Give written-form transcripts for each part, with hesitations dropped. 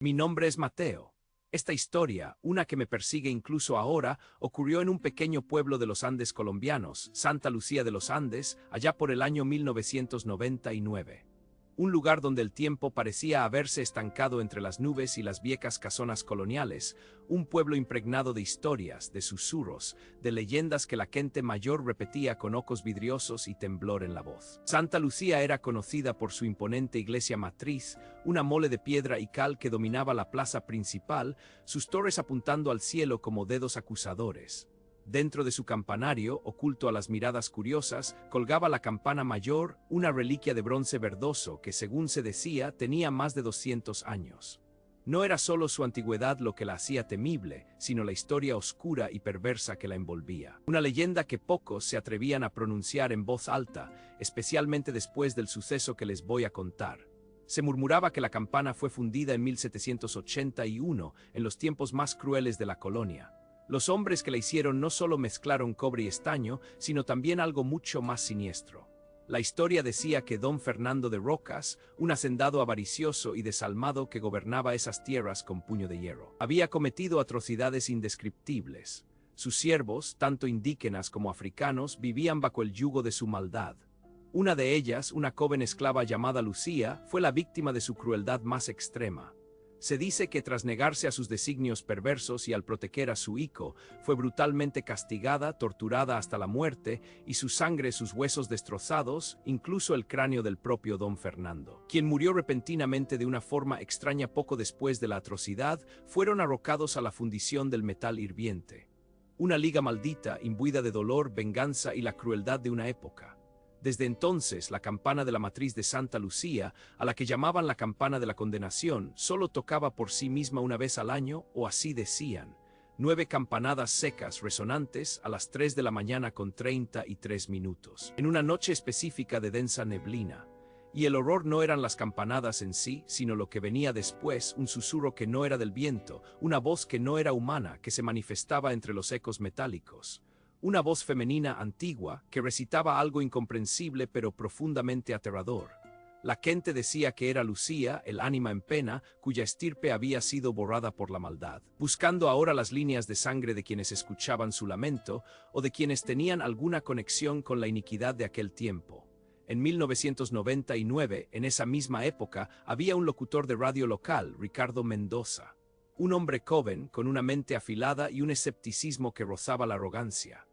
Mi nombre es Mateo. Esta historia, una que me persigue incluso ahora, ocurrió en un pequeño pueblo de los Andes colombianos, Santa Lucía de los Andes, allá por el año 1999. Un lugar donde el tiempo parecía haberse estancado entre las nubes y las viejas casonas coloniales, un pueblo impregnado de historias, de susurros, de leyendas que la gente mayor repetía con ojos vidriosos y temblor en la voz. Santa Lucía era conocida por su imponente iglesia matriz, una mole de piedra y cal que dominaba la plaza principal, sus torres apuntando al cielo como dedos acusadores. Dentro de su campanario, oculto a las miradas curiosas, colgaba la campana mayor, una reliquia de bronce verdoso que, según se decía, tenía más de 200 años. No era solo su antigüedad lo que la hacía temible, sino la historia oscura y perversa que la envolvía. Una leyenda que pocos se atrevían a pronunciar en voz alta, especialmente después del suceso que les voy a contar. Se murmuraba que la campana fue fundida en 1781, en los tiempos más crueles de la colonia. Los hombres que la hicieron no solo mezclaron cobre y estaño, sino también algo mucho más siniestro. La historia decía que don Fernando de Rocas, un hacendado avaricioso y desalmado que gobernaba esas tierras con puño de hierro, había cometido atrocidades indescriptibles. Sus siervos, tanto indígenas como africanos, vivían bajo el yugo de su maldad. Una de ellas, una joven esclava llamada Lucía, fue la víctima de su crueldad más extrema. Se dice que tras negarse a sus designios perversos y al proteger a su hijo, fue brutalmente castigada, torturada hasta la muerte, y su sangre, sus huesos destrozados, incluso el cráneo del propio don Fernando, quien murió repentinamente de una forma extraña poco después de la atrocidad, fueron arrojados a la fundición del metal hirviente. Una liga maldita, imbuida de dolor, venganza y la crueldad de una época. Desde entonces, la campana de la matriz de Santa Lucía, a la que llamaban la campana de la condenación, solo tocaba por sí misma una vez al año, o así decían. 9 campanadas secas, resonantes, a las 3 de la mañana con 33 minutos, en una noche específica de densa neblina. Y el horror no eran las campanadas en sí, sino lo que venía después, un susurro que no era del viento, una voz que no era humana, que se manifestaba entre los ecos metálicos. Una voz femenina antigua que recitaba algo incomprensible pero profundamente aterrador. La gente decía que era Lucía, el ánima en pena, cuya estirpe había sido borrada por la maldad, buscando ahora las líneas de sangre de quienes escuchaban su lamento o de quienes tenían alguna conexión con la iniquidad de aquel tiempo. En 1999, en esa misma época, había un locutor de radio local, Ricardo Mendoza. Un hombre joven, con una mente afilada y un escepticismo que rozaba la arrogancia.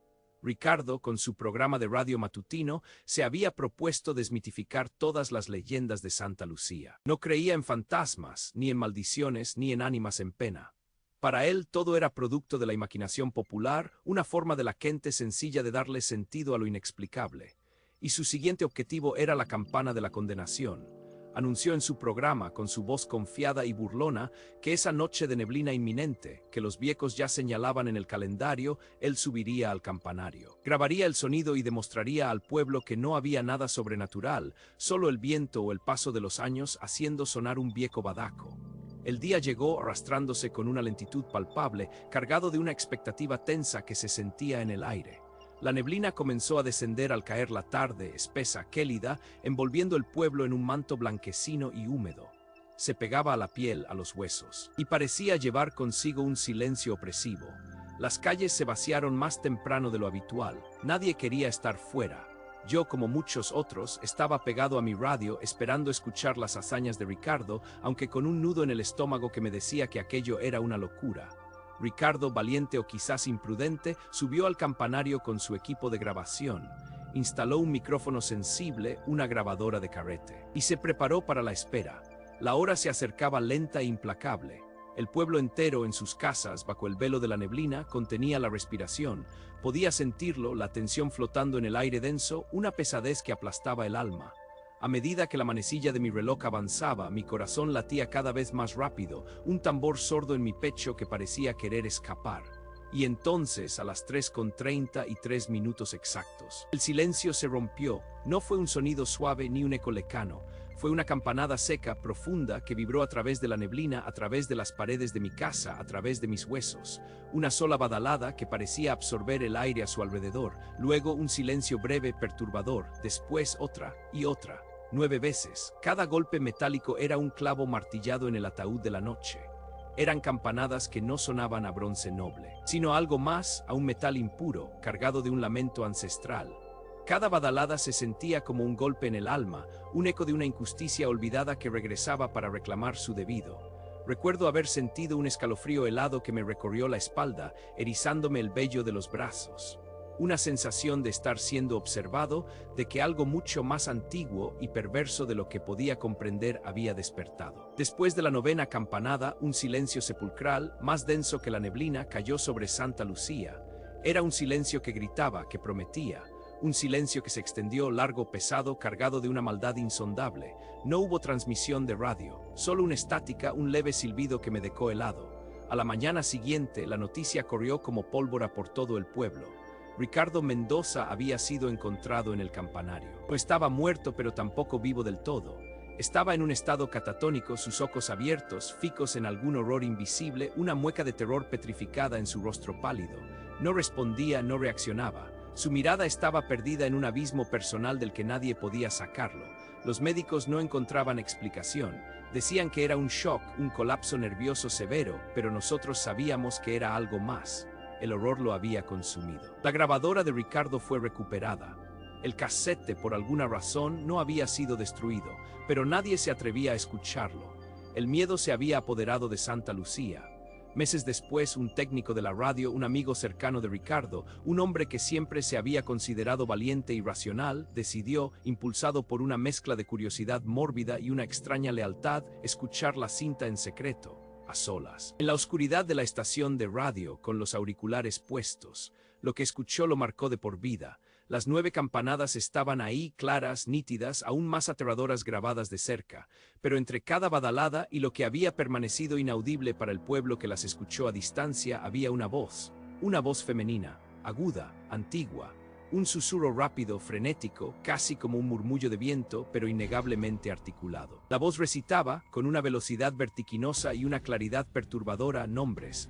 Ricardo, con su programa de radio matutino, se había propuesto desmitificar todas las leyendas de Santa Lucía. No creía en fantasmas, ni en maldiciones, ni en ánimas en pena. Para él todo era producto de la imaginación popular, una forma de la gente sencilla de darle sentido a lo inexplicable. Y su siguiente objetivo era la campana de la condenación. Anunció en su programa, con su voz confiada y burlona, que esa noche de neblina inminente, que los viejos ya señalaban en el calendario, él subiría al campanario. Grabaría el sonido y demostraría al pueblo que no había nada sobrenatural, solo el viento o el paso de los años haciendo sonar un viejo badajo. El día llegó arrastrándose con una lentitud palpable, cargado de una expectativa tensa que se sentía en el aire. La neblina comenzó a descender al caer la tarde, espesa, gélida, envolviendo el pueblo en un manto blanquecino y húmedo. Se pegaba a la piel, a los huesos, y parecía llevar consigo un silencio opresivo. Las calles se vaciaron más temprano de lo habitual. Nadie quería estar fuera. Yo, como muchos otros, estaba pegado a mi radio esperando escuchar las hazañas de Ricardo, aunque con un nudo en el estómago que me decía que aquello era una locura. Ricardo, valiente o quizás imprudente, subió al campanario con su equipo de grabación, instaló un micrófono sensible, una grabadora de carrete, y se preparó para la espera. La hora se acercaba lenta e implacable. El pueblo entero en sus casas, bajo el velo de la neblina, contenía la respiración. Podía sentirlo, la tensión flotando en el aire denso, una pesadez que aplastaba el alma. A medida que la manecilla de mi reloj avanzaba, mi corazón latía cada vez más rápido, un tambor sordo en mi pecho que parecía querer escapar. Y entonces, a las 3:33 minutos exactos, el silencio se rompió. No fue un sonido suave ni un eco lejano. Fue una campanada seca, profunda, que vibró a través de la neblina, a través de las paredes de mi casa, a través de mis huesos. Una sola badalada que parecía absorber el aire a su alrededor. Luego un silencio breve, perturbador. Después otra y otra. 9 veces. Cada golpe metálico era un clavo martillado en el ataúd de la noche. Eran campanadas que no sonaban a bronce noble, sino algo más, a un metal impuro, cargado de un lamento ancestral. Cada badalada se sentía como un golpe en el alma, un eco de una injusticia olvidada que regresaba para reclamar su debido. Recuerdo haber sentido un escalofrío helado que me recorrió la espalda, erizándome el vello de los brazos. Una sensación de estar siendo observado, de que algo mucho más antiguo y perverso de lo que podía comprender había despertado. Después de la 9ª campanada, un silencio sepulcral, más denso que la neblina, cayó sobre Santa Lucía. Era un silencio que gritaba, que prometía. Un silencio que se extendió largo, pesado, cargado de una maldad insondable. No hubo transmisión de radio, solo una estática, un leve silbido que me dejó helado. A la mañana siguiente, la noticia corrió como pólvora por todo el pueblo. Ricardo Mendoza había sido encontrado en el campanario. No estaba muerto, pero tampoco vivo del todo. Estaba en un estado catatónico, sus ojos abiertos, fijos en algún horror invisible, una mueca de terror petrificada en su rostro pálido. No respondía, no reaccionaba. Su mirada estaba perdida en un abismo personal del que nadie podía sacarlo. Los médicos no encontraban explicación. Decían que era un shock, un colapso nervioso severo, pero nosotros sabíamos que era algo más. El horror lo había consumido. La grabadora de Ricardo fue recuperada. El casete, por alguna razón, no había sido destruido, pero nadie se atrevía a escucharlo. El miedo se había apoderado de Santa Lucía. Meses después, un técnico de la radio, un amigo cercano de Ricardo, un hombre que siempre se había considerado valiente y racional, decidió, impulsado por una mezcla de curiosidad mórbida y una extraña lealtad, escuchar la cinta en secreto, a solas. En la oscuridad de la estación de radio, con los auriculares puestos, lo que escuchó lo marcó de por vida. Las 9 campanadas estaban ahí, claras, nítidas, aún más aterradoras, grabadas de cerca, pero entre cada badalada y lo que había permanecido inaudible para el pueblo que las escuchó a distancia había una voz femenina, aguda, antigua, un susurro rápido, frenético, casi como un murmullo de viento, pero innegablemente articulado. La voz recitaba, con una velocidad vertiginosa y una claridad perturbadora, nombres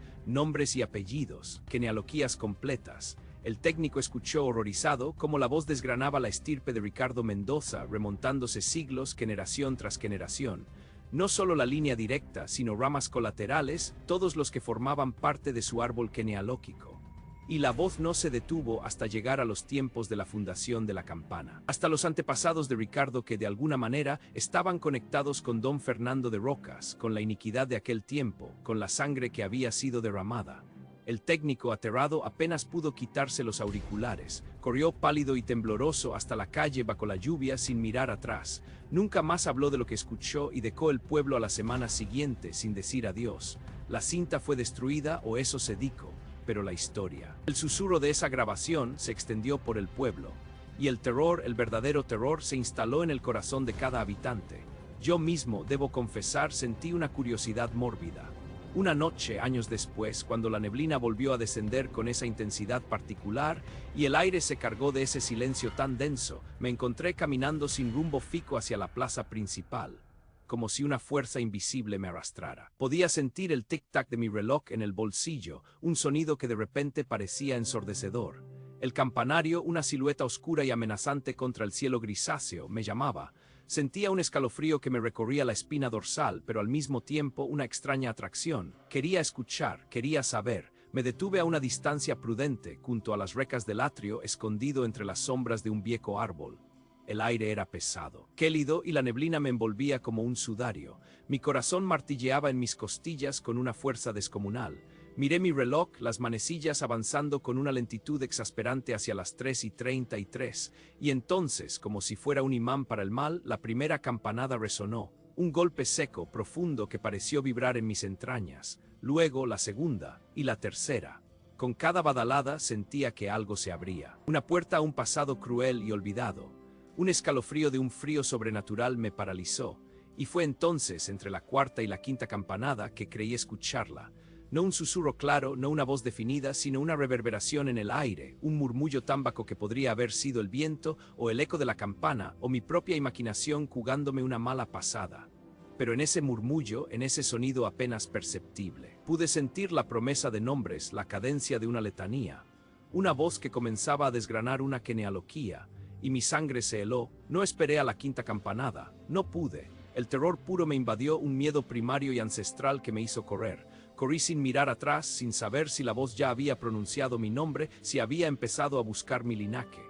y apellidos, genealogías completas. El técnico escuchó horrorizado cómo la voz desgranaba la estirpe de Ricardo Mendoza, remontándose siglos, generación tras generación. No solo la línea directa, sino ramas colaterales, todos los que formaban parte de su árbol genealógico. Y la voz no se detuvo hasta llegar a los tiempos de la fundación de la campana. Hasta los antepasados de Ricardo que de alguna manera estaban conectados con don Fernando de Rocas, con la iniquidad de aquel tiempo, con la sangre que había sido derramada. El técnico, aterrado, apenas pudo quitarse los auriculares. Corrió pálido y tembloroso hasta la calle bajo la lluvia sin mirar atrás. Nunca más habló de lo que escuchó y dejó el pueblo a la semana siguiente sin decir adiós. La cinta fue destruida, o eso se dijo, pero la historia. El susurro de esa grabación se extendió por el pueblo. Y el terror, el verdadero terror, se instaló en el corazón de cada habitante. Yo mismo, debo confesar, sentí una curiosidad mórbida. Una noche, años después, cuando la neblina volvió a descender con esa intensidad particular y el aire se cargó de ese silencio tan denso, me encontré caminando sin rumbo fijo hacia la plaza principal, como si una fuerza invisible me arrastrara. Podía sentir el tic-tac de mi reloj en el bolsillo, un sonido que de repente parecía ensordecedor. El campanario, una silueta oscura y amenazante contra el cielo grisáceo, me llamaba. Sentía un escalofrío que me recorría la espina dorsal, pero al mismo tiempo una extraña atracción. Quería escuchar, quería saber. Me detuve a una distancia prudente, junto a las recas del atrio, escondido entre las sombras de un viejo árbol. El aire era pesado, gélido, y la neblina me envolvía como un sudario. Mi corazón martilleaba en mis costillas con una fuerza descomunal. Miré mi reloj, las manecillas avanzando con una lentitud exasperante hacia las 3:33, y entonces, como si fuera un imán para el mal, la primera campanada resonó, un golpe seco, profundo que pareció vibrar en mis entrañas, luego la segunda y la tercera. Con cada badalada sentía que algo se abría, una puerta a un pasado cruel y olvidado. Un escalofrío de un frío sobrenatural me paralizó, y fue entonces, entre la 4ª y la 5ª campanada, que creí escucharla. No un susurro claro, no una voz definida, sino una reverberación en el aire, un murmullo tan bajo que podría haber sido el viento, o el eco de la campana, o mi propia imaginación jugándome una mala pasada. Pero en ese murmullo, en ese sonido apenas perceptible, pude sentir la promesa de nombres, la cadencia de una letanía, una voz que comenzaba a desgranar una genealogía, y mi sangre se heló. No esperé a la quinta campanada, no pude. El terror puro me invadió, un miedo primario y ancestral que me hizo correr. Corrí sin mirar atrás, sin saber si la voz ya había pronunciado mi nombre, si había empezado a buscar mi linaje.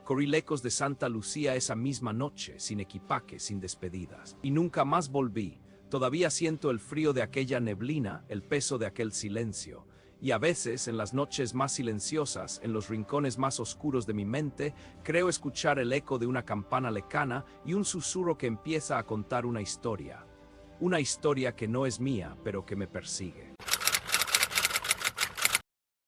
Corrí lejos de Santa Lucía esa misma noche, sin equipaje, sin despedidas. Y nunca más volví. Todavía siento el frío de aquella neblina, el peso de aquel silencio. Y a veces, en las noches más silenciosas, en los rincones más oscuros de mi mente, creo escuchar el eco de una campana lejana y un susurro que empieza a contar una historia. Una historia que no es mía, pero que me persigue.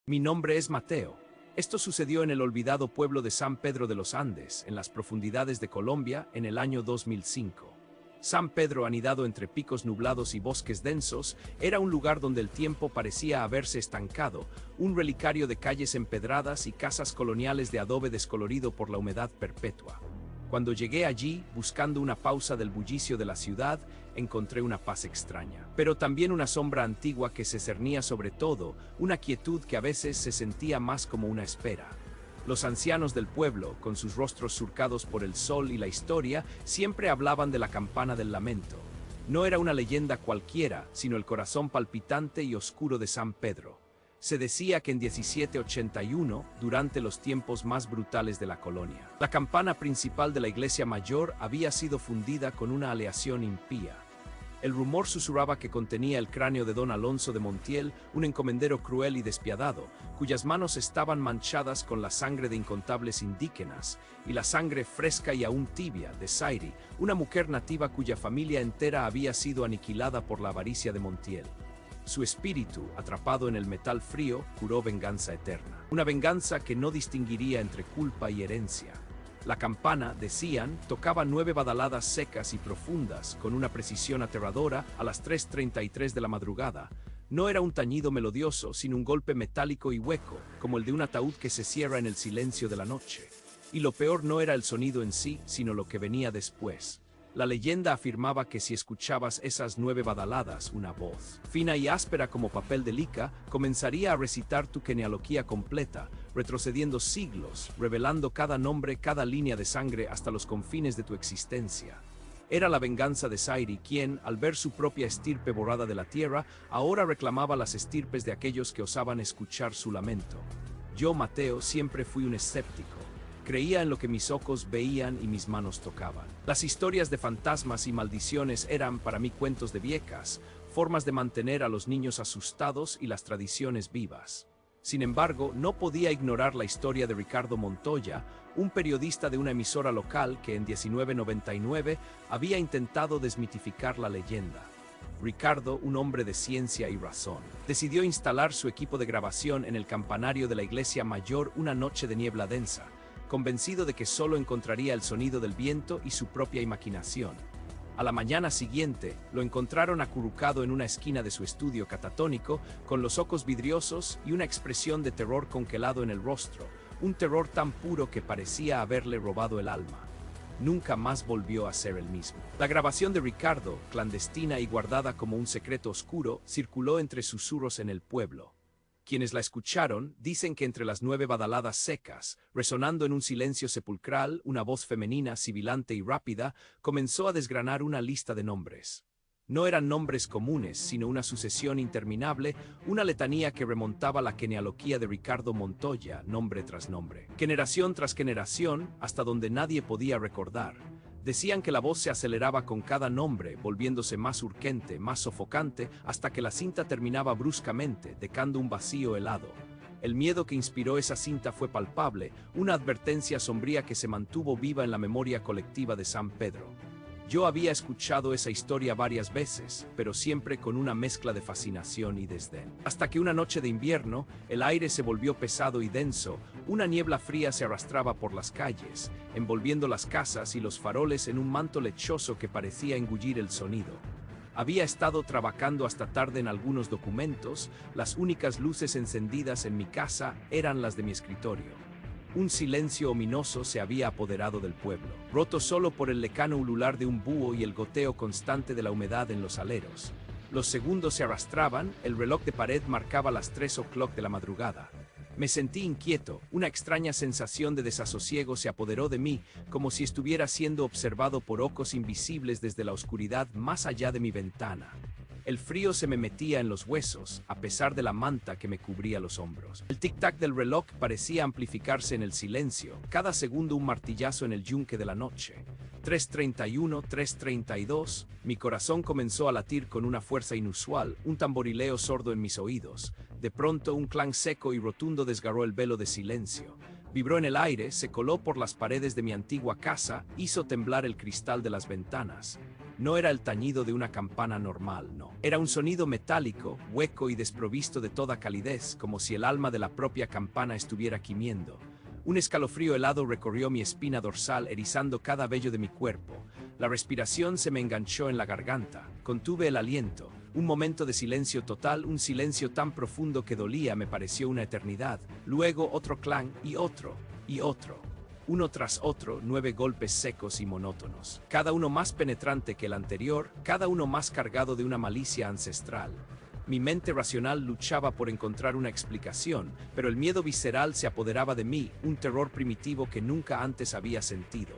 Mi nombre es Mateo. Esto sucedió en el olvidado pueblo de San Pedro de los Andes, en las profundidades de Colombia, en el año 2005. San Pedro, anidado entre picos nublados y bosques densos, era un lugar donde el tiempo parecía haberse estancado, un relicario de calles empedradas y casas coloniales de adobe descolorido por la humedad perpetua. Cuando llegué allí, buscando una pausa del bullicio de la ciudad, encontré una paz extraña, pero también una sombra antigua que se cernía sobre todo, una quietud que a veces se sentía más como una espera. Los ancianos del pueblo, con sus rostros surcados por el sol y la historia, siempre hablaban de la campana del lamento. No era una leyenda cualquiera, sino el corazón palpitante y oscuro de San Pedro. Se decía que en 1781, durante los tiempos más brutales de la colonia, la campana principal de la iglesia mayor había sido fundida con una aleación impía. El rumor susurraba que contenía el cráneo de don Alonso de Montiel, un encomendero cruel y despiadado, cuyas manos estaban manchadas con la sangre de incontables indígenas, y la sangre fresca y aún tibia de Zairi, una mujer nativa cuya familia entera había sido aniquilada por la avaricia de Montiel. Su espíritu, atrapado en el metal frío, juró venganza eterna. Una venganza que no distinguiría entre culpa y herencia. La campana, decían, tocaba 9 badaladas secas y profundas, con una precisión aterradora, a las 3:33 de la madrugada. No era un tañido melodioso, sino un golpe metálico y hueco, como el de un ataúd que se cierra en el silencio de la noche. Y lo peor no era el sonido en sí, sino lo que venía después. La leyenda afirmaba que si escuchabas esas 9 badaladas, una voz, fina y áspera como papel de lica, comenzaría a recitar tu genealogía completa, retrocediendo siglos, revelando cada nombre, cada línea de sangre hasta los confines de tu existencia. Era la venganza de Zairi, quien, al ver su propia estirpe borrada de la tierra, ahora reclamaba las estirpes de aquellos que osaban escuchar su lamento. Yo, Mateo, siempre fui un escéptico. Creía en lo que mis ojos veían y mis manos tocaban. Las historias de fantasmas y maldiciones eran para mí cuentos de viejas, formas de mantener a los niños asustados y las tradiciones vivas. Sin embargo, no podía ignorar la historia de Ricardo Montoya, un periodista de una emisora local que en 1999 había intentado desmitificar la leyenda. Ricardo, un hombre de ciencia y razón, decidió instalar su equipo de grabación en el campanario de la iglesia mayor una noche de niebla densa, convencido de que solo encontraría el sonido del viento y su propia imaginación. A la mañana siguiente, lo encontraron acurrucado en una esquina de su estudio catatónico, con los ojos vidriosos y una expresión de terror congelado en el rostro, un terror tan puro que parecía haberle robado el alma. Nunca más volvió a ser el mismo. La grabación de Ricardo, clandestina y guardada como un secreto oscuro, circuló entre susurros en el pueblo. Quienes la escucharon dicen que entre las 9 badaladas secas, resonando en un silencio sepulcral, una voz femenina, sibilante y rápida, comenzó a desgranar una lista de nombres. No eran nombres comunes, sino una sucesión interminable, una letanía que remontaba la genealogía de Ricardo Montoya, nombre tras nombre, generación tras generación, hasta donde nadie podía recordar. Decían que la voz se aceleraba con cada nombre, volviéndose más urgente, más sofocante, hasta que la cinta terminaba bruscamente, dejando un vacío helado. El miedo que inspiró esa cinta fue palpable, una advertencia sombría que se mantuvo viva en la memoria colectiva de San Pedro. Yo había escuchado esa historia varias veces, pero siempre con una mezcla de fascinación y desdén. Hasta que una noche de invierno, el aire se volvió pesado y denso, una niebla fría se arrastraba por las calles, envolviendo las casas y los faroles en un manto lechoso que parecía engullir el sonido. Había estado trabajando hasta tarde en algunos documentos, las únicas luces encendidas en mi casa eran las de mi escritorio. Un silencio ominoso se había apoderado del pueblo, roto solo por el lejano ulular de un búho y el goteo constante de la humedad en los aleros. Los segundos se arrastraban, el reloj de pared marcaba las 3 o'clock de la madrugada. Me sentí inquieto, una extraña sensación de desasosiego se apoderó de mí, como si estuviera siendo observado por ojos invisibles desde la oscuridad más allá de mi ventana. El frío se me metía en los huesos, a pesar de la manta que me cubría los hombros. El tic-tac del reloj parecía amplificarse en el silencio, cada segundo un martillazo en el yunque de la noche. 3:31, 3:32, mi corazón comenzó a latir con una fuerza inusual, un tamborileo sordo en mis oídos. De pronto un clan seco y rotundo desgarró el velo de silencio. Vibró en el aire, se coló por las paredes de mi antigua casa, hizo temblar el cristal de las ventanas. No era el tañido de una campana normal, no. Era un sonido metálico, hueco y desprovisto de toda calidez, como si el alma de la propia campana estuviera gimiendo. Un escalofrío helado recorrió mi espina dorsal, erizando cada vello de mi cuerpo. La respiración se me enganchó en la garganta. Contuve el aliento. Un momento de silencio total, un silencio tan profundo que dolía, me pareció una eternidad. Luego otro clan y otro, y otro. Uno tras otro, 9 golpes secos y monótonos. Cada uno más penetrante que el anterior, cada uno más cargado de una malicia ancestral. Mi mente racional luchaba por encontrar una explicación, pero el miedo visceral se apoderaba de mí, un terror primitivo que nunca antes había sentido.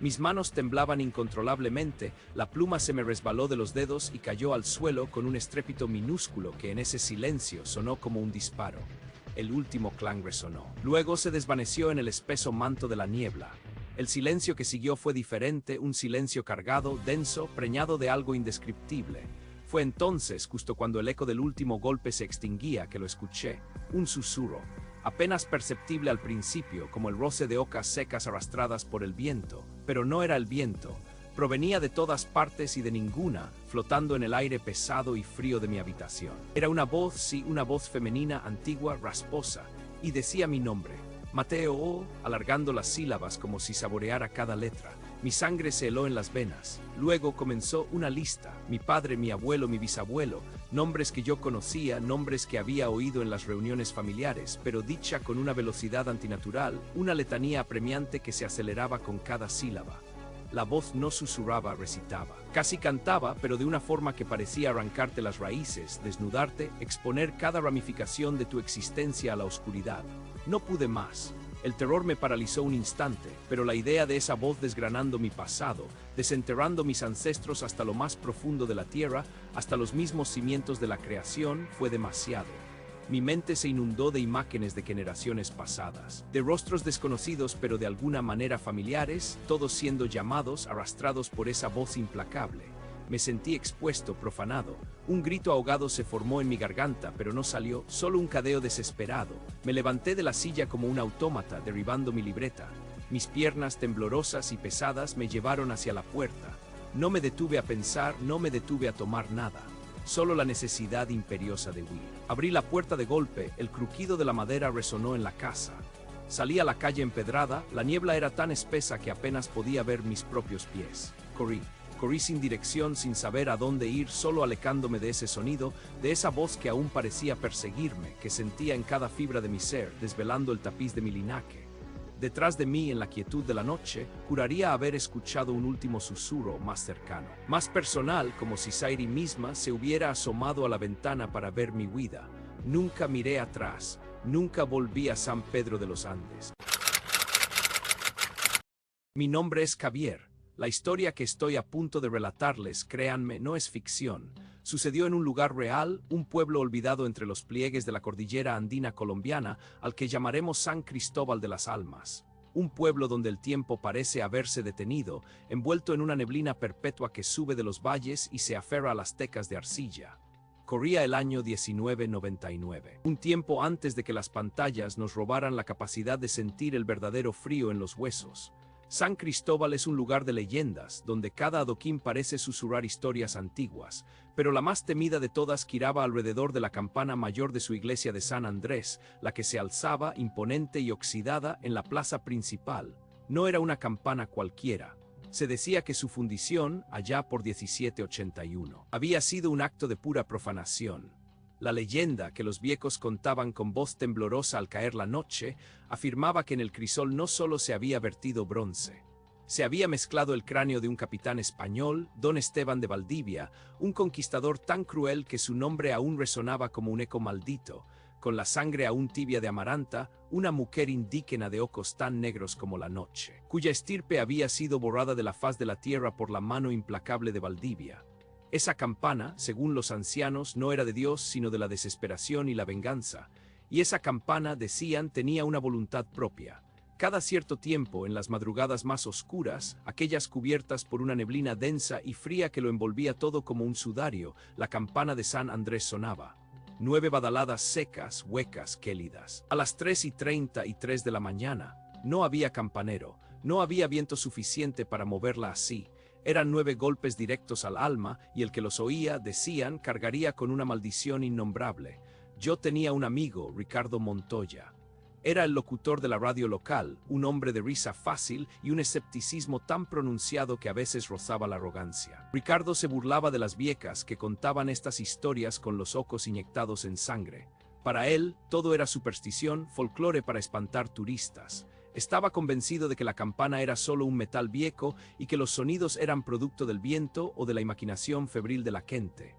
Mis manos temblaban incontrolablemente, la pluma se me resbaló de los dedos y cayó al suelo con un estrépito minúsculo que en ese silencio sonó como un disparo. El último clan resonó. Luego se desvaneció en el espeso manto de la niebla. El silencio que siguió fue diferente, un silencio cargado, denso, preñado de algo indescriptible. Fue entonces, justo cuando el eco del último golpe se extinguía, que lo escuché. Un susurro, apenas perceptible al principio, como el roce de hojas secas arrastradas por el viento. Pero no era el viento. Provenía de todas partes y de ninguna, flotando en el aire pesado y frío de mi habitación. Era una voz, sí, una voz femenina, antigua, rasposa, y decía mi nombre. Mateo, alargando las sílabas como si saboreara cada letra. Mi sangre se heló en las venas. Luego comenzó una lista. Mi padre, mi abuelo, mi bisabuelo. Nombres que yo conocía, nombres que había oído en las reuniones familiares, pero dicha con una velocidad antinatural, una letanía apremiante que se aceleraba con cada sílaba. La voz no susurraba, recitaba. Casi cantaba, pero de una forma que parecía arrancarte las raíces, desnudarte, exponer cada ramificación de tu existencia a la oscuridad. No pude más. El terror me paralizó un instante, pero la idea de esa voz desgranando mi pasado, desenterrando mis ancestros hasta lo más profundo de la tierra, hasta los mismos cimientos de la creación, fue demasiado. Mi mente se inundó de imágenes de generaciones pasadas, de rostros desconocidos pero de alguna manera familiares, todos siendo llamados, arrastrados por esa voz implacable. Me sentí expuesto, profanado. Un grito ahogado se formó en mi garganta, pero no salió, solo un cadeo desesperado. Me levanté de la silla como un autómata, derribando mi libreta. Mis piernas temblorosas y pesadas me llevaron hacia la puerta. No me detuve a pensar, no me detuve a tomar nada. Solo la necesidad imperiosa de huir. Abrí la puerta de golpe, el crujido de la madera resonó en la casa. Salí a la calle empedrada, la niebla era tan espesa que apenas podía ver mis propios pies. Corrí sin dirección, sin saber a dónde ir, solo alejándome de ese sonido, de esa voz que aún parecía perseguirme, que sentía en cada fibra de mi ser, desvelando el tapiz de mi linaje. Detrás de mí, en la quietud de la noche, juraría haber escuchado un último susurro más cercano, más personal, como si Sairi misma se hubiera asomado a la ventana para ver mi huida. Nunca miré atrás, nunca volví a San Pedro de los Andes. Mi nombre es Javier. La historia que estoy a punto de relatarles, créanme, no es ficción. Sucedió en un lugar real, un pueblo olvidado entre los pliegues de la cordillera andina colombiana, al que llamaremos San Cristóbal de las Almas. Un pueblo donde el tiempo parece haberse detenido, envuelto en una neblina perpetua que sube de los valles y se aferra a las tecas de arcilla. Corría el año 1999, un tiempo antes de que las pantallas nos robaran la capacidad de sentir el verdadero frío en los huesos. San Cristóbal es un lugar de leyendas, donde cada adoquín parece susurrar historias antiguas, pero la más temida de todas giraba alrededor de la campana mayor de su iglesia de San Andrés, la que se alzaba, imponente y oxidada, en la plaza principal. No era una campana cualquiera. Se decía que su fundición, allá por 1781, había sido un acto de pura profanación. La leyenda, que los viejos contaban con voz temblorosa al caer la noche, afirmaba que en el crisol no solo se había vertido bronce. Se había mezclado el cráneo de un capitán español, don Esteban de Valdivia, un conquistador tan cruel que su nombre aún resonaba como un eco maldito, con la sangre aún tibia de Amaranta, una mujer indígena de ojos tan negros como la noche, cuya estirpe había sido borrada de la faz de la tierra por la mano implacable de Valdivia. Esa campana, según los ancianos, no era de Dios, sino de la desesperación y la venganza, y esa campana, decían, tenía una voluntad propia. Cada cierto tiempo, en las madrugadas más oscuras, aquellas cubiertas por una neblina densa y fría que lo envolvía todo como un sudario, la campana de San Andrés sonaba. 9 badaladas secas, huecas, gélidas. A las 3:33 de la mañana, no había campanero, no había viento suficiente para moverla así. Eran 9 golpes directos al alma, y el que los oía, decían, cargaría con una maldición innombrable. Yo tenía un amigo, Ricardo Montoya. Era el locutor de la radio local, un hombre de risa fácil y un escepticismo tan pronunciado que a veces rozaba la arrogancia. Ricardo se burlaba de las viejas que contaban estas historias con los ojos inyectados en sangre. Para él, todo era superstición, folclore para espantar turistas. Estaba convencido de que la campana era solo un metal viejo y que los sonidos eran producto del viento o de la imaginación febril de la gente.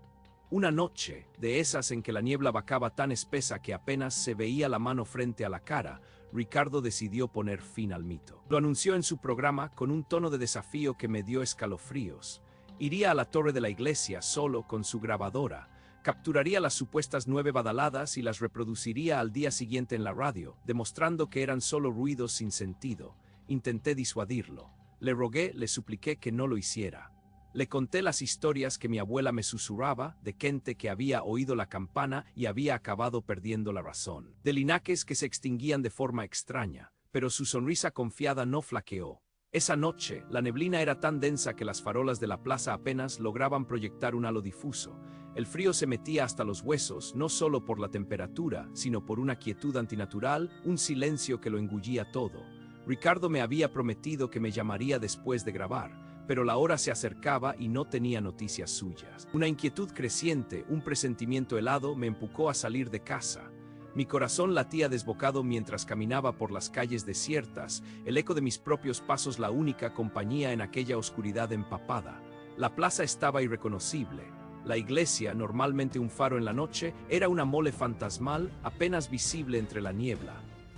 Una noche, de esas en que la niebla bajaba tan espesa que apenas se veía la mano frente a la cara, Ricardo decidió poner fin al mito. Lo anunció en su programa con un tono de desafío que me dio escalofríos. Iría a la torre de la iglesia solo con su grabadora, capturaría las supuestas 9 badaladas y las reproduciría al día siguiente en la radio, demostrando que eran solo ruidos sin sentido. Intenté disuadirlo. Le rogué, le supliqué que no lo hiciera. Le conté las historias que mi abuela me susurraba, de gente que había oído la campana y había acabado perdiendo la razón, de linajes que se extinguían de forma extraña, pero su sonrisa confiada no flaqueó. Esa noche, la neblina era tan densa que las farolas de la plaza apenas lograban proyectar un halo difuso. El frío se metía hasta los huesos, no solo por la temperatura, sino por una quietud antinatural, un silencio que lo engullía todo. Ricardo me había prometido que me llamaría después de grabar, pero la hora se acercaba y no tenía noticias suyas. Una inquietud creciente, un presentimiento helado me empujó a salir de casa. Mi corazón latía desbocado mientras caminaba por las calles desiertas, el eco de mis propios pasos la única compañía en aquella oscuridad empapada. La plaza estaba irreconocible. La iglesia, normalmente un faro en la noche, era una mole fantasmal, apenas visible entre la niebla.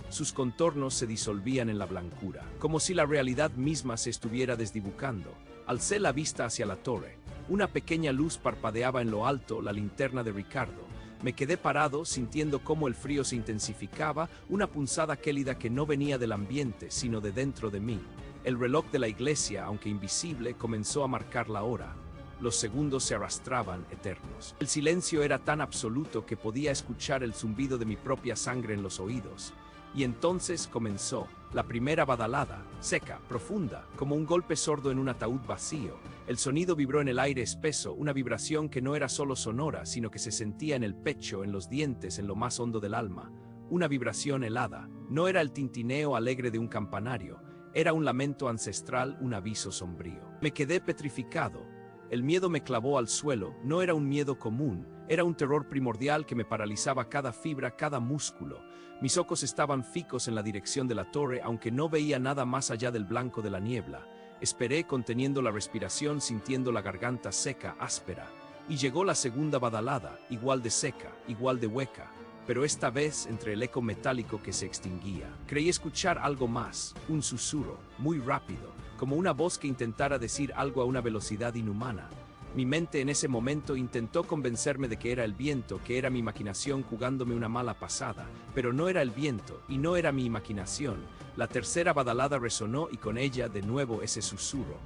Sus contornos se disolvían en la blancura, como si la realidad misma se estuviera desdibujando. Alcé la vista hacia la torre. Una pequeña luz parpadeaba en lo alto, la linterna de Ricardo. Me quedé parado, sintiendo cómo el frío se intensificaba, una punzada gélida que no venía del ambiente, sino de dentro de mí. El reloj de la iglesia, aunque invisible, comenzó a marcar la hora. Los segundos se arrastraban, eternos. El silencio era tan absoluto que podía escuchar el zumbido de mi propia sangre en los oídos. Y entonces comenzó, la primera badalada, seca, profunda, como un golpe sordo en un ataúd vacío. El sonido vibró en el aire espeso, una vibración que no era solo sonora, sino que se sentía en el pecho, en los dientes, en lo más hondo del alma. Una vibración helada. No era el tintineo alegre de un campanario, era un lamento ancestral, un aviso sombrío. Me quedé petrificado. El miedo me clavó al suelo, no era un miedo común, era un terror primordial que me paralizaba cada fibra, cada músculo. Mis ojos estaban fijos en la dirección de la torre, aunque no veía nada más allá del blanco de la niebla. Esperé conteniendo la respiración, sintiendo la garganta seca, áspera. Y llegó la segunda badalada, igual de seca, igual de hueca, pero esta vez entre el eco metálico que se extinguía. Creí escuchar algo más, un susurro, muy rápido, como una voz que intentara decir algo a una velocidad inhumana. Mi mente en ese momento intentó convencerme de que era el viento, que era mi imaginación jugándome una mala pasada, pero no era el viento y no era mi imaginación. La tercera badalada resonó y con ella de nuevo ese susurro.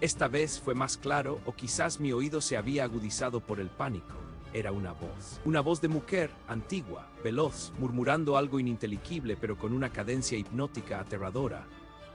Esta vez fue más claro, o quizás mi oído se había agudizado por el pánico. Era una voz de mujer, antigua, veloz, murmurando algo ininteligible pero con una cadencia hipnótica aterradora.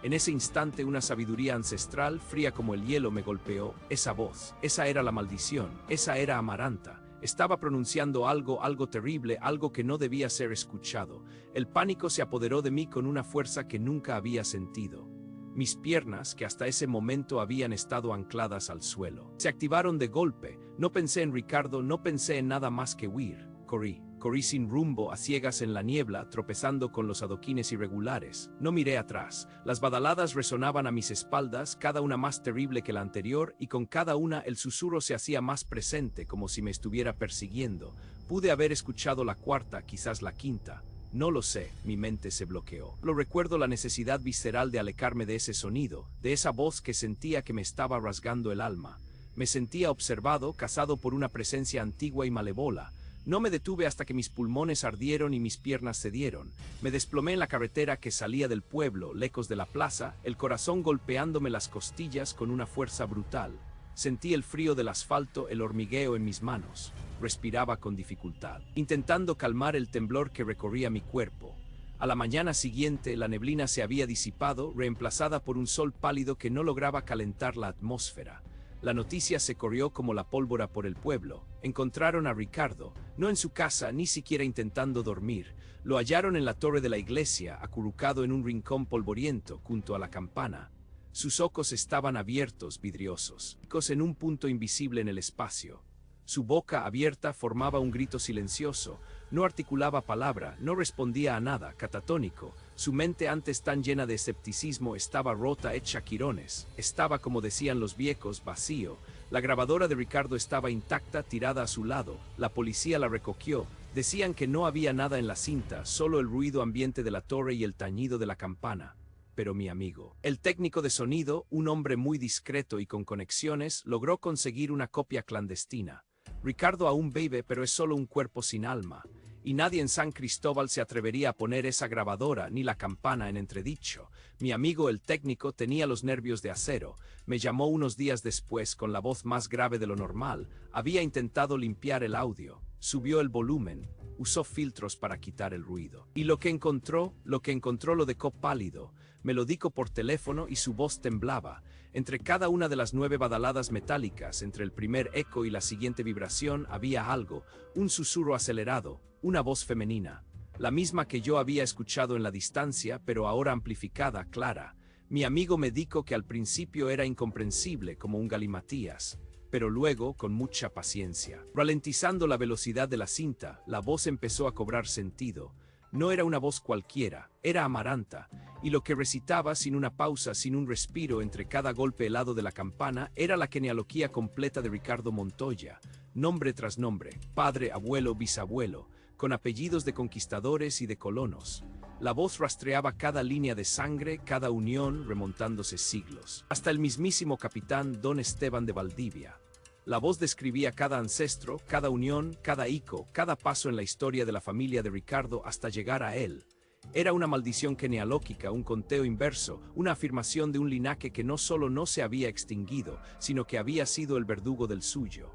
En ese instante una sabiduría ancestral, fría como el hielo, me golpeó. Esa voz, esa era la maldición, esa era Amaranta. Estaba pronunciando algo terrible, algo que no debía ser escuchado. El pánico se apoderó de mí con una fuerza que nunca había sentido. Mis piernas, que hasta ese momento habían estado ancladas al suelo, se activaron de golpe. No pensé en Ricardo, no pensé en nada más que huir. Corrí. Corrí sin rumbo, a ciegas en la niebla, tropezando con los adoquines irregulares. No miré atrás. Las badaladas resonaban a mis espaldas, cada una más terrible que la anterior, y con cada una el susurro se hacía más presente, como si me estuviera persiguiendo. Pude haber escuchado la cuarta, quizás la quinta. No lo sé, mi mente se bloqueó. Lo recuerdo, la necesidad visceral de alejarme de ese sonido, de esa voz que sentía que me estaba rasgando el alma. Me sentía observado, cazado por una presencia antigua y malévola. No me detuve hasta que mis pulmones ardieron y mis piernas cedieron. Me desplomé en la carretera que salía del pueblo, lejos de la plaza, el corazón golpeándome las costillas con una fuerza brutal. Sentí el frío del asfalto, el hormigueo en mis manos. Respiraba con dificultad, intentando calmar el temblor que recorría mi cuerpo. A la mañana siguiente, la neblina se había disipado, reemplazada por un sol pálido que no lograba calentar la atmósfera. La noticia se corrió como la pólvora por el pueblo. Encontraron a Ricardo, no en su casa, ni siquiera intentando dormir. Lo hallaron en la torre de la iglesia, acurrucado en un rincón polvoriento, junto a la campana. Sus ojos estaban abiertos, vidriosos, en un punto invisible en el espacio. Su boca abierta formaba un grito silencioso. No articulaba palabra, no respondía a nada, catatónico. Su mente, antes tan llena de escepticismo, estaba rota, hecha quirones. Estaba, como decían los viejos, vacío. La grabadora de Ricardo estaba intacta, tirada a su lado. La policía la recogió. Decían que no había nada en la cinta, solo el ruido ambiente de la torre y el tañido de la campana. Pero mi amigo, el técnico de sonido, un hombre muy discreto y con conexiones, logró conseguir una copia clandestina. Ricardo aún vive, pero es solo un cuerpo sin alma. Y nadie en San Cristóbal se atrevería a poner esa grabadora ni la campana en entredicho. Mi amigo el técnico tenía los nervios de acero. Me llamó unos días después con la voz más grave de lo normal. Había intentado limpiar el audio. Subió el volumen. Usó filtros para quitar el ruido. Y lo que encontró lo dejó pálido. Me lo dijo por teléfono y su voz temblaba. Entre cada una de las 9 badaladas metálicas, entre el primer eco y la siguiente vibración, había algo, un susurro acelerado, una voz femenina. La misma que yo había escuchado en la distancia, pero ahora amplificada, clara. Mi amigo me dijo que al principio era incomprensible, como un galimatías. Pero luego, con mucha paciencia, ralentizando la velocidad de la cinta, la voz empezó a cobrar sentido. No era una voz cualquiera, era Amaranta, y lo que recitaba sin una pausa, sin un respiro entre cada golpe helado de la campana, era la genealogía completa de Ricardo Montoya, nombre tras nombre, padre, abuelo, bisabuelo, con apellidos de conquistadores y de colonos. La voz rastreaba cada línea de sangre, cada unión, remontándose siglos, hasta el mismísimo capitán Don Esteban de Valdivia. La voz describía cada ancestro, cada unión, cada ico, cada paso en la historia de la familia de Ricardo hasta llegar a él. Era una maldición genealógica, un conteo inverso, una afirmación de un linaje que no solo no se había extinguido, sino que había sido el verdugo del suyo.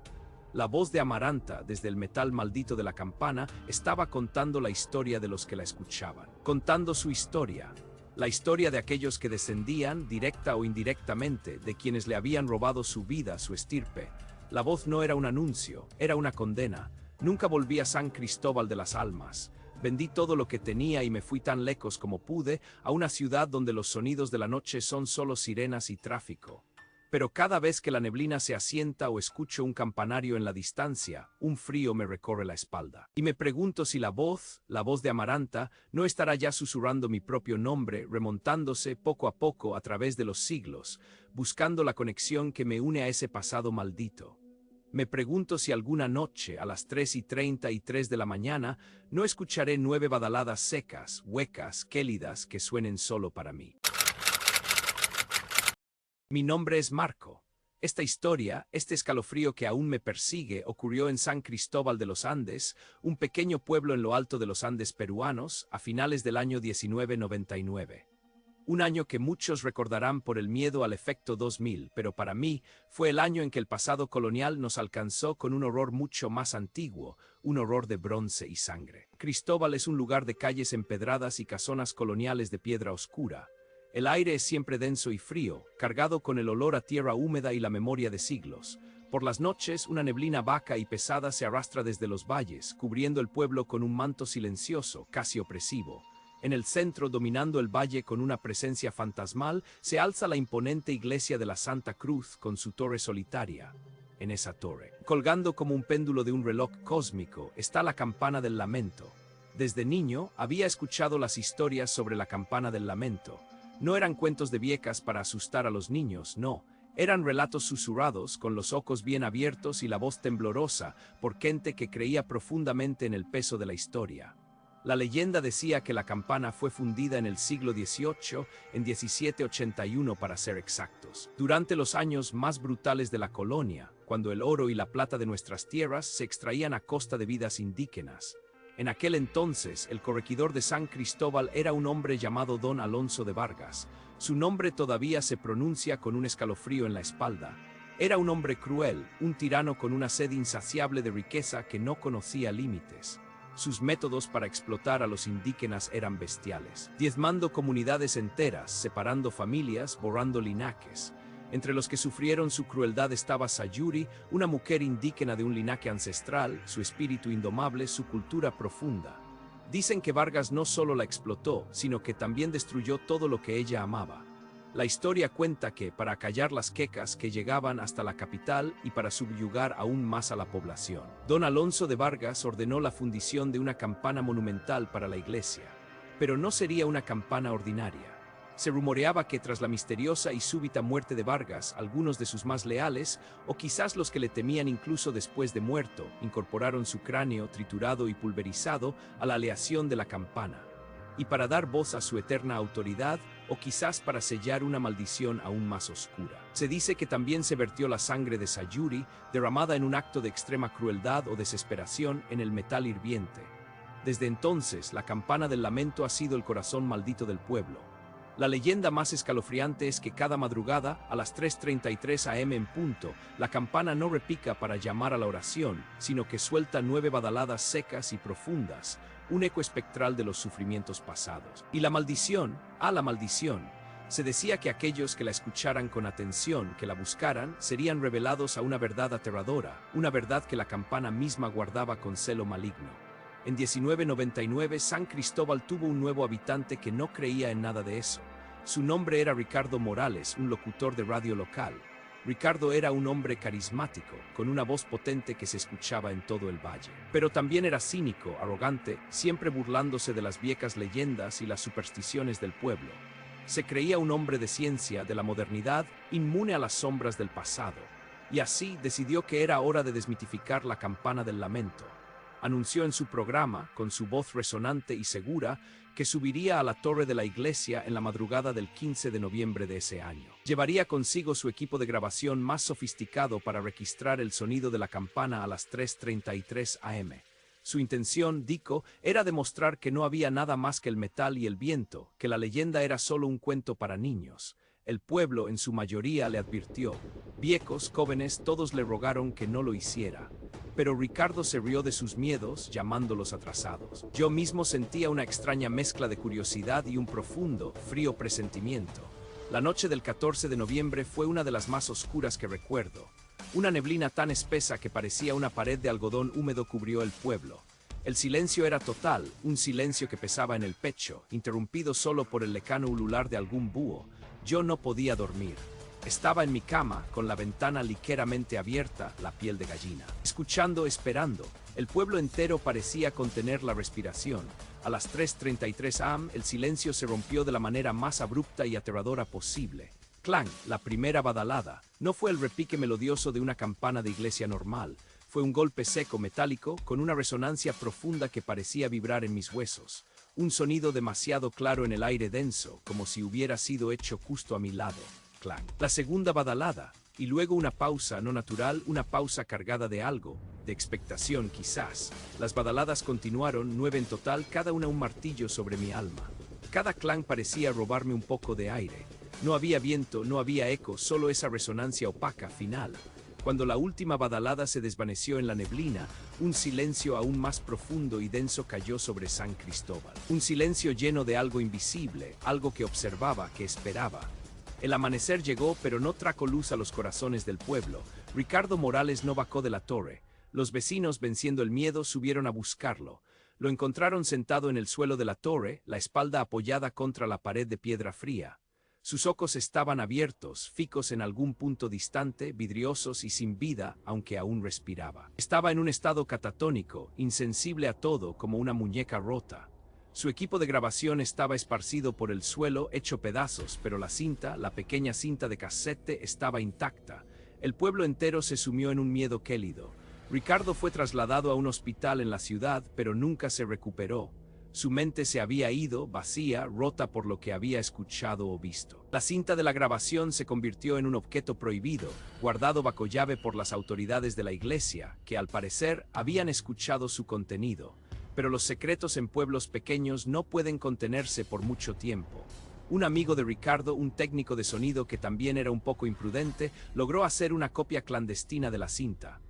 La voz de Amaranta, desde el metal maldito de la campana, estaba contando la historia de los que la escuchaban, contando su historia. La historia de aquellos que descendían, directa o indirectamente, de quienes le habían robado su vida, su estirpe. La voz no era un anuncio, era una condena. Nunca volví a San Cristóbal de las Almas. Vendí todo lo que tenía y me fui tan lejos como pude, a una ciudad donde los sonidos de la noche son solo sirenas y tráfico. Pero cada vez que la neblina se asienta o escucho un campanario en la distancia, un frío me recorre la espalda. Y me pregunto si la voz de Amaranta, no estará ya susurrando mi propio nombre, remontándose poco a poco a través de los siglos, buscando la conexión que me une a ese pasado maldito. Me pregunto si alguna noche, a las 3:33 de la mañana, no escucharé 9 badaladas secas, huecas, gélidas, que suenen solo para mí. Mi nombre es Marco. Esta historia, este escalofrío que aún me persigue, ocurrió en San Cristóbal de los Andes, un pequeño pueblo en lo alto de los Andes peruanos, a finales del año 1999. Un año que muchos recordarán por el miedo al efecto 2000, pero para mí fue el año en que el pasado colonial nos alcanzó con un horror mucho más antiguo, un horror de bronce y sangre. Cristóbal es un lugar de calles empedradas y casonas coloniales de piedra oscura. El aire es siempre denso y frío, cargado con el olor a tierra húmeda y la memoria de siglos. Por las noches, una neblina vaca y pesada se arrastra desde los valles, cubriendo el pueblo con un manto silencioso, casi opresivo. En el centro, dominando el valle con una presencia fantasmal, se alza la imponente iglesia de la Santa Cruz con su torre solitaria. en esa torre. Colgando como un péndulo de un reloj cósmico está la campana del lamento. Desde niño había escuchado las historias sobre la campana del lamento. No eran cuentos de viejas para asustar a los niños, no. Eran relatos susurrados, con los ojos bien abiertos y la voz temblorosa, por gente que creía profundamente en el peso de la historia. La leyenda decía que la campana fue fundida en el siglo XVIII, en 1781 para ser exactos, durante los años más brutales de la colonia, cuando el oro y la plata de nuestras tierras se extraían a costa de vidas indígenas. En aquel entonces, el corregidor de San Cristóbal era un hombre llamado Don Alonso de Vargas. Su nombre todavía se pronuncia con un escalofrío en la espalda. Era un hombre cruel, un tirano con una sed insaciable de riqueza que no conocía límites. Sus métodos para explotar a los indígenas eran bestiales, diezmando comunidades enteras, separando familias, borrando linajes. Entre los que sufrieron su crueldad estaba Sayuri, una mujer indígena de un linaje ancestral, su espíritu indomable, su cultura profunda. Dicen que Vargas no solo la explotó, sino que también destruyó todo lo que ella amaba. La historia cuenta que, para acallar las quejas que llegaban hasta la capital y para subyugar aún más a la población, Don Alonso de Vargas ordenó la fundición de una campana monumental para la iglesia. Pero no sería una campana ordinaria. Se rumoreaba que tras la misteriosa y súbita muerte de Vargas, algunos de sus más leales, o quizás los que le temían incluso después de muerto, incorporaron su cráneo triturado y pulverizado a la aleación de la campana. Y para dar voz a su eterna autoridad, o quizás para sellar una maldición aún más oscura. Se dice que también se vertió la sangre de Sayuri, derramada en un acto de extrema crueldad o desesperación, en el metal hirviente. Desde entonces, la campana del lamento ha sido el corazón maldito del pueblo. La leyenda más escalofriante es que cada madrugada, a las 3:33 am en punto, la campana no repica para llamar a la oración, sino que suelta 9 badaladas secas y profundas, un eco espectral de los sufrimientos pasados. Y la maldición, la maldición. Se decía que aquellos que la escucharan con atención, que la buscaran, serían revelados a una verdad aterradora, una verdad que la campana misma guardaba con celo maligno. En 1999, San Cristóbal tuvo un nuevo habitante que no creía en nada de eso. Su nombre era Ricardo Morales, un locutor de radio local. Ricardo era un hombre carismático, con una voz potente que se escuchaba en todo el valle. Pero también era cínico, arrogante, siempre burlándose de las viejas leyendas y las supersticiones del pueblo. Se creía un hombre de ciencia, de la modernidad, inmune a las sombras del pasado. Y así decidió que era hora de desmitificar la campana del lamento. Anunció en su programa, con su voz resonante y segura, que subiría a la torre de la iglesia en la madrugada del 15 de noviembre de ese año. Llevaría consigo su equipo de grabación más sofisticado para registrar el sonido de la campana a las 3:33 am. Su intención, dijo, era demostrar que no había nada más que el metal y el viento, que la leyenda era solo un cuento para niños. El pueblo, en su mayoría, le advirtió. Viejos, jóvenes, todos le rogaron que no lo hiciera. Pero Ricardo se rió de sus miedos, llamándolos atrasados. Yo mismo sentía una extraña mezcla de curiosidad y un profundo, frío presentimiento. La noche del 14 de noviembre fue una de las más oscuras que recuerdo. Una neblina tan espesa que parecía una pared de algodón húmedo cubrió el pueblo. El silencio era total, un silencio que pesaba en el pecho, interrumpido solo por el lejano ulular de algún búho. Yo no podía dormir. Estaba en mi cama, con la ventana ligeramente abierta, la piel de gallina. Escuchando, esperando. El pueblo entero parecía contener la respiración. A las 3:33 am, el silencio se rompió de la manera más abrupta y aterradora posible. Clang, la primera badalada. No fue el repique melodioso de una campana de iglesia normal. Fue un golpe seco metálico, con una resonancia profunda que parecía vibrar en mis huesos. Un sonido demasiado claro en el aire denso, como si hubiera sido hecho justo a mi lado. Clang. La segunda badalada, y luego una pausa no natural, una pausa cargada de algo, de expectación quizás. Las badaladas continuaron, 9 en total, cada una un martillo sobre mi alma. Cada clang parecía robarme un poco de aire. No había viento, no había eco, solo esa resonancia opaca final. Cuando la última badalada se desvaneció en la neblina, un silencio aún más profundo y denso cayó sobre San Cristóbal. Un silencio lleno de algo invisible, algo que observaba, que esperaba. El amanecer llegó, pero no trajo luz a los corazones del pueblo. Ricardo Morales no bajó de la torre. Los vecinos, venciendo el miedo, subieron a buscarlo. Lo encontraron sentado en el suelo de la torre, la espalda apoyada contra la pared de piedra fría. Sus ojos estaban abiertos, fijos en algún punto distante, vidriosos y sin vida, aunque aún respiraba. Estaba en un estado catatónico, insensible a todo, como una muñeca rota. Su equipo de grabación estaba esparcido por el suelo, hecho pedazos, pero la cinta, la pequeña cinta de casete, estaba intacta. El pueblo entero se sumió en un miedo gélido. Ricardo fue trasladado a un hospital en la ciudad, pero nunca se recuperó. Su mente se había ido, vacía, rota por lo que había escuchado o visto. La cinta de la grabación se convirtió en un objeto prohibido, guardado bajo llave por las autoridades de la iglesia, que al parecer habían escuchado su contenido. Pero los secretos en pueblos pequeños no pueden contenerse por mucho tiempo. Un amigo de Ricardo, un técnico de sonido que también era un poco imprudente, logró hacer una copia clandestina de la cinta.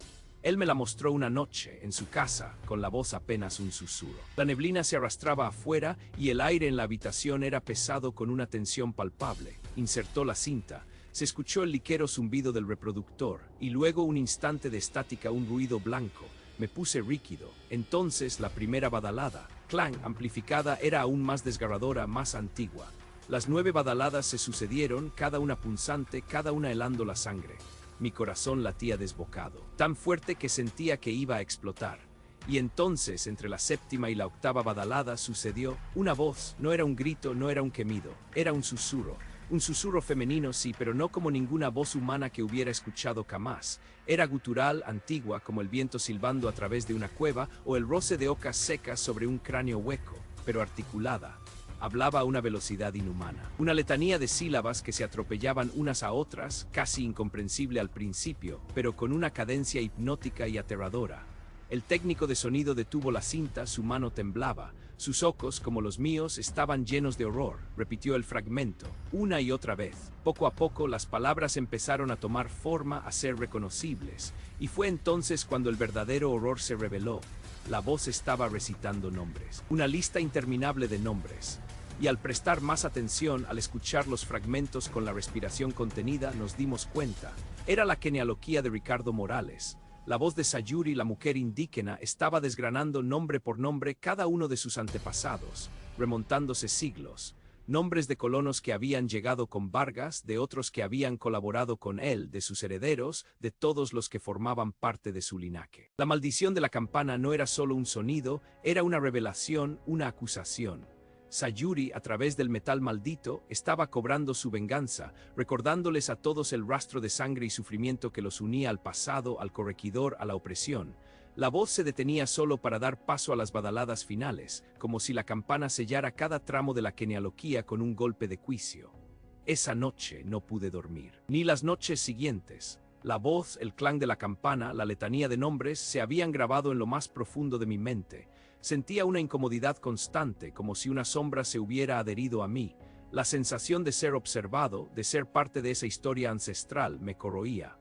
Él me la mostró una noche, en su casa, con la voz apenas un susurro. La neblina se arrastraba afuera y el aire en la habitación era pesado con una tensión palpable. Insertó la cinta. Se escuchó el ligero zumbido del reproductor, y luego un instante de estática, un ruido blanco. Me puse rígido. Entonces la primera badalada, clang, amplificada, era aún más desgarradora, más antigua. Las 9 badaladas se sucedieron, cada una punzante, cada una helando la sangre. Mi corazón latía desbocado, tan fuerte que sentía que iba a explotar. Y entonces, entre la 7ª y la 8ª badalada, sucedió una voz. No era un grito, no era un gemido, era un susurro. Un susurro femenino, sí, pero no como ninguna voz humana que hubiera escuchado jamás. Era gutural, antigua, como el viento silbando a través de una cueva o el roce de hojas secas sobre un cráneo hueco, pero articulada. Hablaba a una velocidad inhumana. Una letanía de sílabas que se atropellaban unas a otras, casi incomprensible al principio, pero con una cadencia hipnótica y aterradora. El técnico de sonido detuvo la cinta, su mano temblaba. Sus ojos, como los míos, estaban llenos de horror. Repitió el fragmento, una y otra vez. Poco a poco las palabras empezaron a tomar forma, a ser reconocibles. Y fue entonces cuando el verdadero horror se reveló. La voz estaba recitando nombres. Una lista interminable de nombres. Y al prestar más atención, al escuchar los fragmentos con la respiración contenida, nos dimos cuenta. Era la genealogía de Ricardo Morales. La voz de Sayuri, la mujer indígena, estaba desgranando nombre por nombre cada uno de sus antepasados, remontándose siglos. Nombres de colonos que habían llegado con Vargas, de otros que habían colaborado con él, de sus herederos, de todos los que formaban parte de su linaje. La maldición de la campana no era solo un sonido, era una revelación, una acusación. Sayuri, a través del metal maldito, estaba cobrando su venganza, recordándoles a todos el rastro de sangre y sufrimiento que los unía al pasado, al corregidor, a la opresión. La voz se detenía solo para dar paso a las badaladas finales, como si la campana sellara cada tramo de la genealogía con un golpe de juicio. Esa noche no pude dormir, ni las noches siguientes. La voz, el clang de la campana, la letanía de nombres se habían grabado en lo más profundo de mi mente. Sentía una incomodidad constante, como si una sombra se hubiera adherido a mí. La sensación de ser observado, de ser parte de esa historia ancestral, me corroía.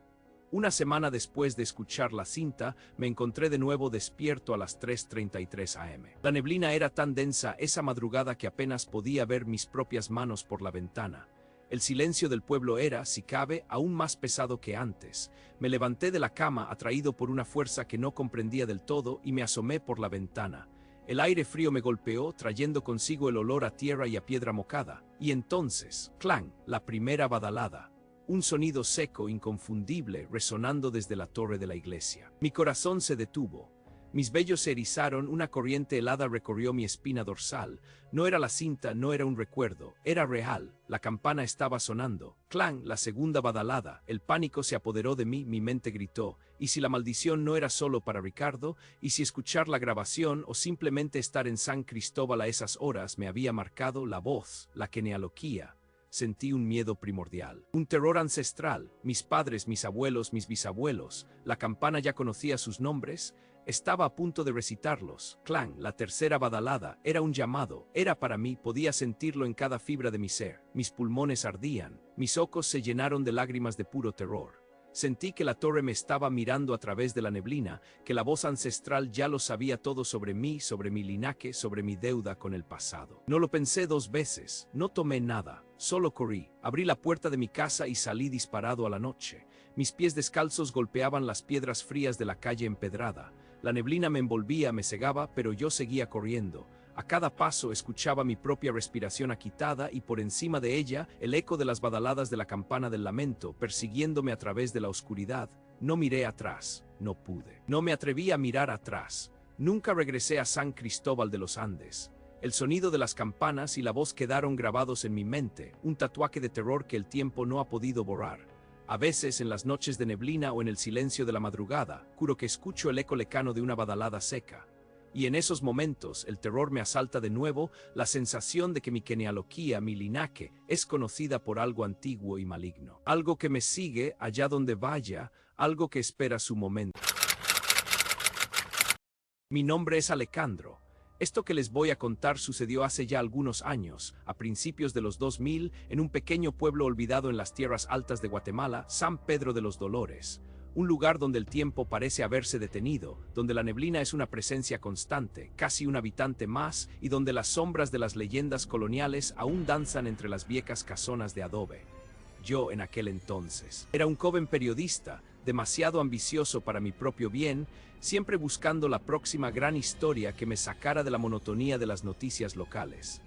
Una semana después de escuchar la cinta, me encontré de nuevo despierto a las 3:33 am. La neblina era tan densa esa madrugada que apenas podía ver mis propias manos por la ventana. El silencio del pueblo era, si cabe, aún más pesado que antes. Me levanté de la cama atraído por una fuerza que no comprendía del todo y me asomé por la ventana. El aire frío me golpeó, trayendo consigo el olor a tierra y a piedra mojada. Y entonces, clang, la primera badalada. Un sonido seco, inconfundible, resonando desde la torre de la iglesia. Mi corazón se detuvo. Mis vellos se erizaron, una corriente helada recorrió mi espina dorsal. No era la cinta, no era un recuerdo, era real. La campana estaba sonando. Clang, la segunda badalada. El pánico se apoderó de mí, mi mente gritó. ¿Y si la maldición no era solo para Ricardo? ¿Y si escuchar la grabación o simplemente estar en San Cristóbal a esas horas me había marcado la voz, la genealogía? Sentí un miedo primordial, un terror ancestral. Mis padres, mis abuelos, mis bisabuelos. La campana ya conocía sus nombres. Estaba a punto de recitarlos. Clang, la tercera badalada, era un llamado, era para mí, podía sentirlo en cada fibra de mi ser. Mis pulmones ardían, mis ojos se llenaron de lágrimas de puro terror. Sentí que la torre me estaba mirando a través de la neblina, que la voz ancestral ya lo sabía todo sobre mí, sobre mi linaje, sobre mi deuda con el pasado. No lo pensé 2 veces, no tomé nada, solo corrí, abrí la puerta de mi casa y salí disparado a la noche. Mis pies descalzos golpeaban las piedras frías de la calle empedrada. La neblina me envolvía, me cegaba, pero yo seguía corriendo. A cada paso escuchaba mi propia respiración agitada y por encima de ella el eco de las badaladas de la campana del lamento, persiguiéndome a través de la oscuridad. No miré atrás, no pude. No me atreví a mirar atrás. Nunca regresé a San Cristóbal de los Andes. El sonido de las campanas y la voz quedaron grabados en mi mente, un tatuaje de terror que el tiempo no ha podido borrar. A veces, en las noches de neblina o en el silencio de la madrugada, juro que escucho el eco lejano de una badalada seca. Y en esos momentos, el terror me asalta de nuevo, la sensación de que mi genealogía, mi linaje, es conocida por algo antiguo y maligno. Algo que me sigue allá donde vaya, algo que espera su momento. Mi nombre es Alejandro. Esto que les voy a contar sucedió hace ya algunos años, a principios de los 2000, en un pequeño pueblo olvidado en las tierras altas de Guatemala, San Pedro de los Dolores. Un lugar donde el tiempo parece haberse detenido, donde la neblina es una presencia constante, casi un habitante más, y donde las sombras de las leyendas coloniales aún danzan entre las viejas casonas de adobe. Yo, en aquel entonces, era un joven periodista, demasiado ambicioso para mi propio bien, siempre buscando la próxima gran historia que me sacara de la monotonía de las noticias locales.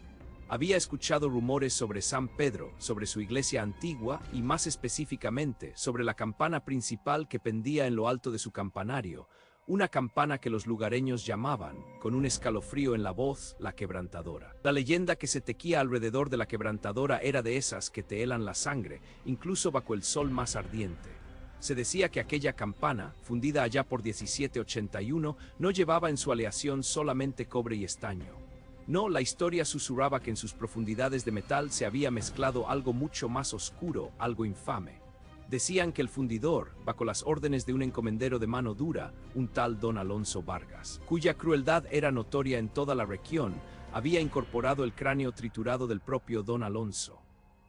Había escuchado rumores sobre San Pedro, sobre su iglesia antigua y más específicamente sobre la campana principal que pendía en lo alto de su campanario, una campana que los lugareños llamaban, con un escalofrío en la voz, la quebrantadora. La leyenda que se tequía alrededor de la quebrantadora era de esas que te helan la sangre, incluso bajo el sol más ardiente. Se decía que aquella campana, fundida allá por 1781, no llevaba en su aleación solamente cobre y estaño. No, la historia susurraba que en sus profundidades de metal se había mezclado algo mucho más oscuro, algo infame. Decían que el fundidor, bajo las órdenes de un encomendero de mano dura, un tal don Alonso Vargas, cuya crueldad era notoria en toda la región, había incorporado el cráneo triturado del propio don Alonso.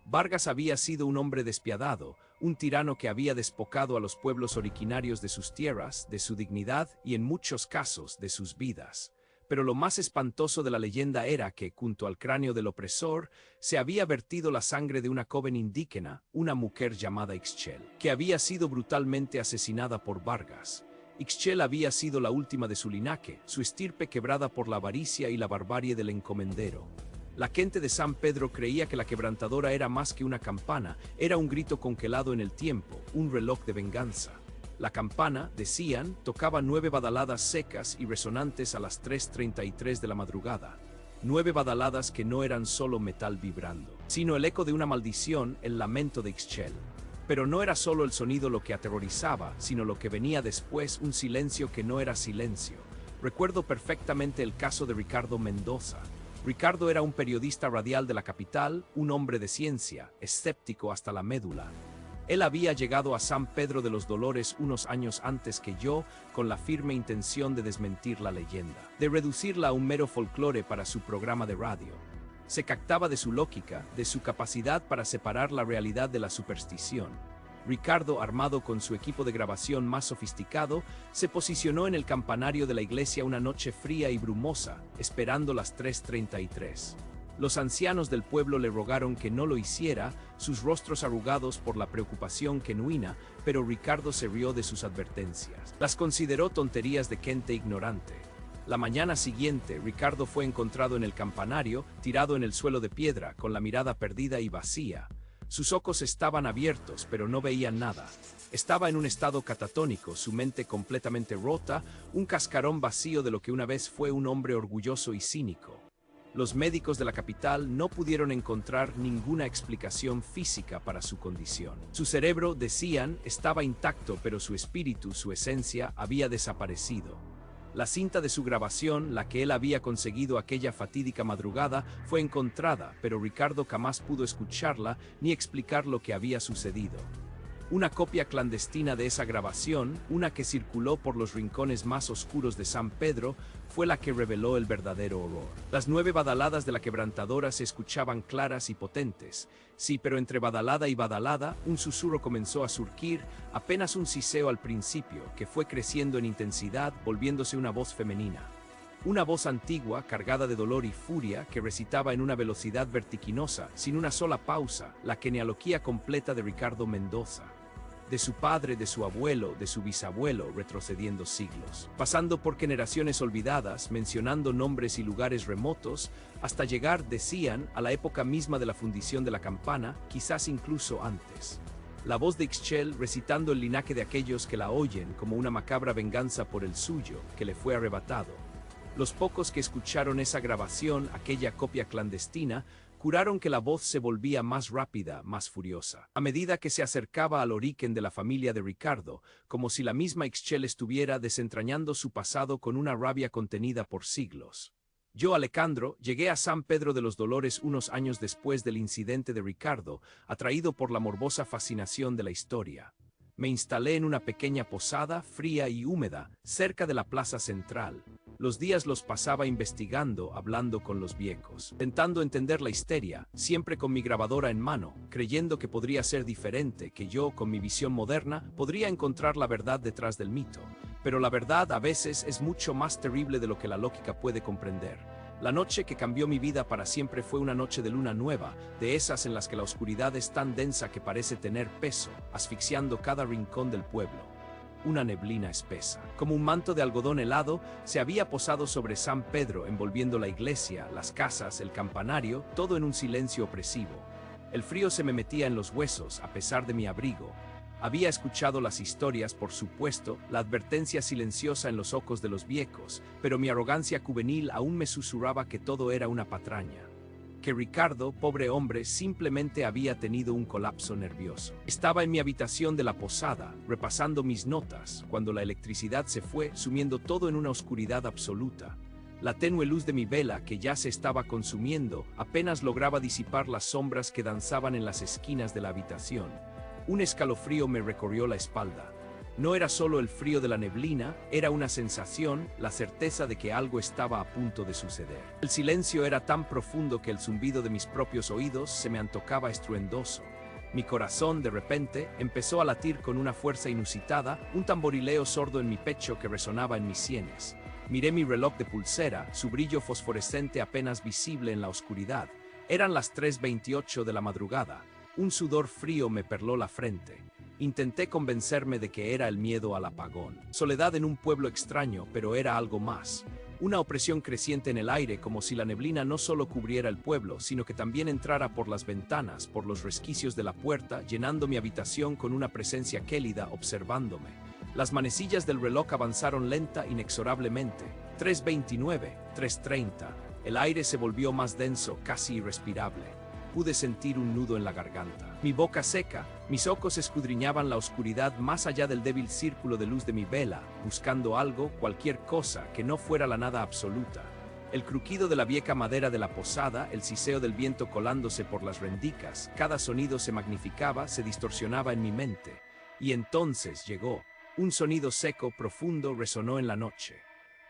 Vargas había sido un hombre despiadado, un tirano que había despojado a los pueblos originarios de sus tierras, de su dignidad y en muchos casos de sus vidas. Pero lo más espantoso de la leyenda era que, junto al cráneo del opresor, se había vertido la sangre de una joven indígena, una mujer llamada Ixchel, que había sido brutalmente asesinada por Vargas. Ixchel había sido la última de su linaje, su estirpe quebrada por la avaricia y la barbarie del encomendero. La gente de San Pedro creía que la quebrantadora era más que una campana, era un grito congelado en el tiempo, un reloj de venganza. La campana, decían, tocaba 9 badaladas secas y resonantes a las 3:33 de la madrugada. 9 badaladas que no eran solo metal vibrando, sino el eco de una maldición, el lamento de Ixchel. Pero no era solo el sonido lo que aterrorizaba, sino lo que venía después, un silencio que no era silencio. Recuerdo perfectamente el caso de Ricardo Mendoza. Ricardo era un periodista radial de la capital, un hombre de ciencia, escéptico hasta la médula. Él había llegado a San Pedro de los Dolores unos años antes que yo, con la firme intención de desmentir la leyenda, de reducirla a un mero folclore para su programa de radio. Se jactaba de su lógica, de su capacidad para separar la realidad de la superstición. Ricardo, armado con su equipo de grabación más sofisticado, se posicionó en el campanario de la iglesia una noche fría y brumosa, esperando las 3:33. Los ancianos del pueblo le rogaron que no lo hiciera, sus rostros arrugados por la preocupación genuina, pero Ricardo se rió de sus advertencias. Las consideró tonterías de gente ignorante. La mañana siguiente, Ricardo fue encontrado en el campanario, tirado en el suelo de piedra, con la mirada perdida y vacía. Sus ojos estaban abiertos, pero no veían nada. Estaba en un estado catatónico, su mente completamente rota, un cascarón vacío de lo que una vez fue un hombre orgulloso y cínico. Los médicos de la capital no pudieron encontrar ninguna explicación física para su condición. Su cerebro, decían, estaba intacto, pero su espíritu, su esencia, había desaparecido. La cinta de su grabación, la que él había conseguido aquella fatídica madrugada, fue encontrada, pero Ricardo jamás pudo escucharla ni explicar lo que había sucedido. Una copia clandestina de esa grabación, una que circuló por los rincones más oscuros de San Pedro, fue la que reveló el verdadero horror. Las 9 badaladas de la quebrantadora se escuchaban claras y potentes. Sí, pero entre badalada y badalada, un susurro comenzó a surgir, apenas un siseo al principio, que fue creciendo en intensidad, volviéndose una voz femenina. Una voz antigua, cargada de dolor y furia, que recitaba en una velocidad vertiginosa, sin una sola pausa, la genealogía completa de Ricardo Mendoza. de su padre, de su abuelo, de su bisabuelo, retrocediendo siglos, pasando por generaciones olvidadas, mencionando nombres y lugares remotos, hasta llegar, decían, a la época misma de la fundición de la campana, quizás incluso antes. La voz de Ixchel recitando el linaje de aquellos que la oyen como una macabra venganza por el suyo, que le fue arrebatado. Los pocos que escucharon esa grabación, aquella copia clandestina, juraron que la voz se volvía más rápida, más furiosa, a medida que se acercaba al origen de la familia de Ricardo, como si la misma Ixchel estuviera desentrañando su pasado con una rabia contenida por siglos. Yo, Alejandro, llegué a San Pedro de los Dolores unos años después del incidente de Ricardo, atraído por la morbosa fascinación de la historia. Me instalé en una pequeña posada, fría y húmeda, cerca de la plaza central. Los días los pasaba investigando, hablando con los viejos, intentando entender la histeria, siempre con mi grabadora en mano, creyendo que podría ser diferente, que yo, con mi visión moderna, podría encontrar la verdad detrás del mito. Pero la verdad a veces es mucho más terrible de lo que la lógica puede comprender. La noche que cambió mi vida para siempre fue una noche de luna nueva, de esas en las que la oscuridad es tan densa que parece tener peso, asfixiando cada rincón del pueblo. Una neblina espesa, como un manto de algodón helado, se había posado sobre San Pedro, envolviendo la iglesia, las casas, el campanario, todo en un silencio opresivo. El frío se me metía en los huesos, a pesar de mi abrigo. Había escuchado las historias, por supuesto, la advertencia silenciosa en los ojos de los viejos, pero mi arrogancia juvenil aún me susurraba que todo era una patraña. Que Ricardo, pobre hombre, simplemente había tenido un colapso nervioso. Estaba en mi habitación de la posada, repasando mis notas, cuando la electricidad se fue, sumiendo todo en una oscuridad absoluta. La tenue luz de mi vela, que ya se estaba consumiendo, apenas lograba disipar las sombras que danzaban en las esquinas de la habitación. Un escalofrío me recorrió la espalda. No era solo el frío de la neblina, era una sensación, la certeza de que algo estaba a punto de suceder. El silencio era tan profundo que el zumbido de mis propios oídos se me antojaba estruendoso. Mi corazón, de repente, empezó a latir con una fuerza inusitada, un tamborileo sordo en mi pecho que resonaba en mis sienes. Miré mi reloj de pulsera, su brillo fosforescente apenas visible en la oscuridad. Eran las 3:28 de la madrugada. Un sudor frío me perló la frente. Intenté convencerme de que era el miedo al apagón. Soledad en un pueblo extraño, pero era algo más. Una opresión creciente en el aire, como si la neblina no solo cubriera el pueblo, sino que también entrara por las ventanas, por los resquicios de la puerta, llenando mi habitación con una presencia gélida observándome. Las manecillas del reloj avanzaron lenta, inexorablemente. 3:29, 3:30. El aire se volvió más denso, casi irrespirable. Pude sentir un nudo en la garganta. Mi boca seca, mis ojos escudriñaban la oscuridad más allá del débil círculo de luz de mi vela, buscando algo, cualquier cosa, que no fuera la nada absoluta. El crujido de la vieja madera de la posada, el siseo del viento colándose por las rendijas, cada sonido se magnificaba, se distorsionaba en mi mente. Y entonces llegó. Un sonido seco, profundo, resonó en la noche.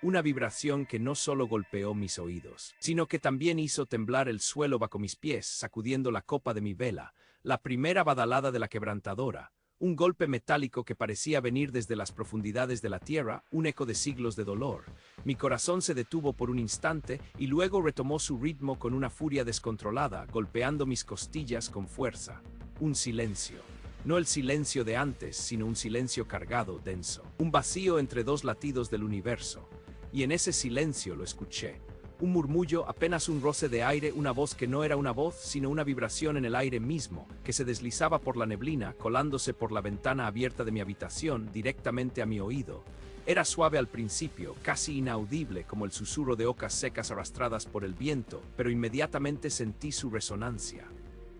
Una vibración que no solo golpeó mis oídos, sino que también hizo temblar el suelo bajo mis pies, sacudiendo la copa de mi vela, la primera badalada de la quebrantadora, un golpe metálico que parecía venir desde las profundidades de la tierra, un eco de siglos de dolor. Mi corazón se detuvo por un instante y luego retomó su ritmo con una furia descontrolada, golpeando mis costillas con fuerza. Un silencio. No el silencio de antes, sino un silencio cargado, denso. Un vacío entre dos latidos del universo. Y en ese silencio lo escuché. Un murmullo, apenas un roce de aire, una voz que no era una voz, sino una vibración en el aire mismo, que se deslizaba por la neblina, colándose por la ventana abierta de mi habitación, directamente a mi oído. Era suave al principio, casi inaudible como el susurro de hojas secas arrastradas por el viento, pero inmediatamente sentí su resonancia.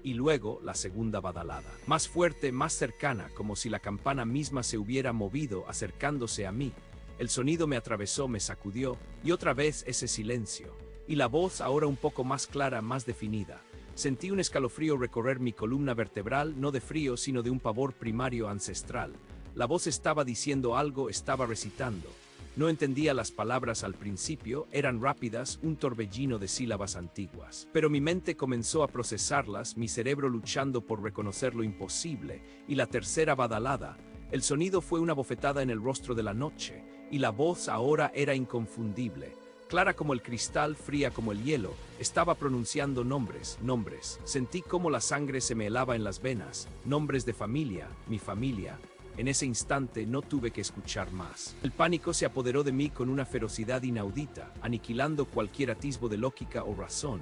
Y luego la segunda badalada. Más fuerte, más cercana, como si la campana misma se hubiera movido, acercándose a mí. El sonido me atravesó, me sacudió, y otra vez ese silencio. Y la voz, ahora un poco más clara, más definida. Sentí un escalofrío recorrer mi columna vertebral, no de frío, sino de un pavor primario ancestral. La voz estaba diciendo algo, estaba recitando. No entendía las palabras al principio, eran rápidas, un torbellino de sílabas antiguas. Pero mi mente comenzó a procesarlas, mi cerebro luchando por reconocer lo imposible, y la tercera badalada. El sonido fue una bofetada en el rostro de la noche, y la voz ahora era inconfundible. Clara como el cristal, fría como el hielo, estaba pronunciando nombres, nombres. Sentí cómo la sangre se me helaba en las venas, nombres de familia, mi familia. En ese instante no tuve que escuchar más. El pánico se apoderó de mí con una ferocidad inaudita, aniquilando cualquier atisbo de lógica o razón.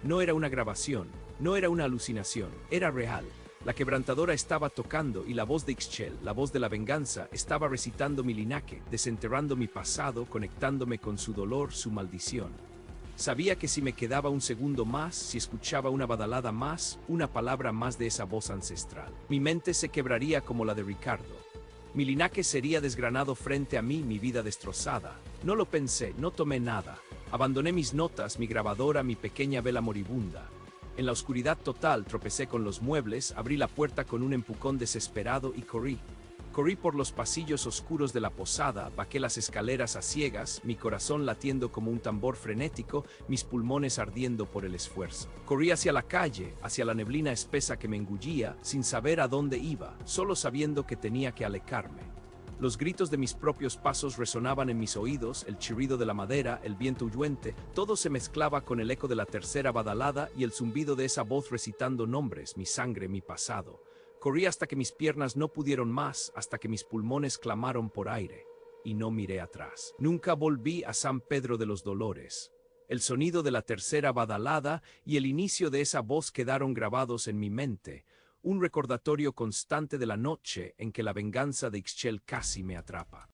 No era una grabación, no era una alucinación, era real. La quebrantadora estaba tocando y la voz de Ixchel, la voz de la venganza, estaba recitando mi linaje, desenterrando mi pasado, conectándome con su dolor, su maldición. Sabía que si me quedaba un segundo más, si escuchaba una badalada más, una palabra más de esa voz ancestral, mi mente se quebraría como la de Ricardo. Mi linaje sería desgranado frente a mí, mi vida destrozada. No lo pensé, no tomé nada. Abandoné mis notas, mi grabadora, mi pequeña vela moribunda. En la oscuridad total tropecé con los muebles, abrí la puerta con un empujón desesperado y corrí. Corrí por los pasillos oscuros de la posada, bajé las escaleras a ciegas, mi corazón latiendo como un tambor frenético, mis pulmones ardiendo por el esfuerzo. Corrí hacia la calle, hacia la neblina espesa que me engullía, sin saber a dónde iba, solo sabiendo que tenía que alejarme. Los gritos de mis propios pasos resonaban en mis oídos, el chirrido de la madera, el viento huyente, todo se mezclaba con el eco de la tercera badalada y el zumbido de esa voz recitando nombres, mi sangre, mi pasado. Corrí hasta que mis piernas no pudieron más, hasta que mis pulmones clamaron por aire, y no miré atrás. Nunca volví a San Pedro de los Dolores. El sonido de la tercera badalada y el inicio de esa voz quedaron grabados en mi mente, un recordatorio constante de la noche en que la venganza de Ixchel casi me atrapa.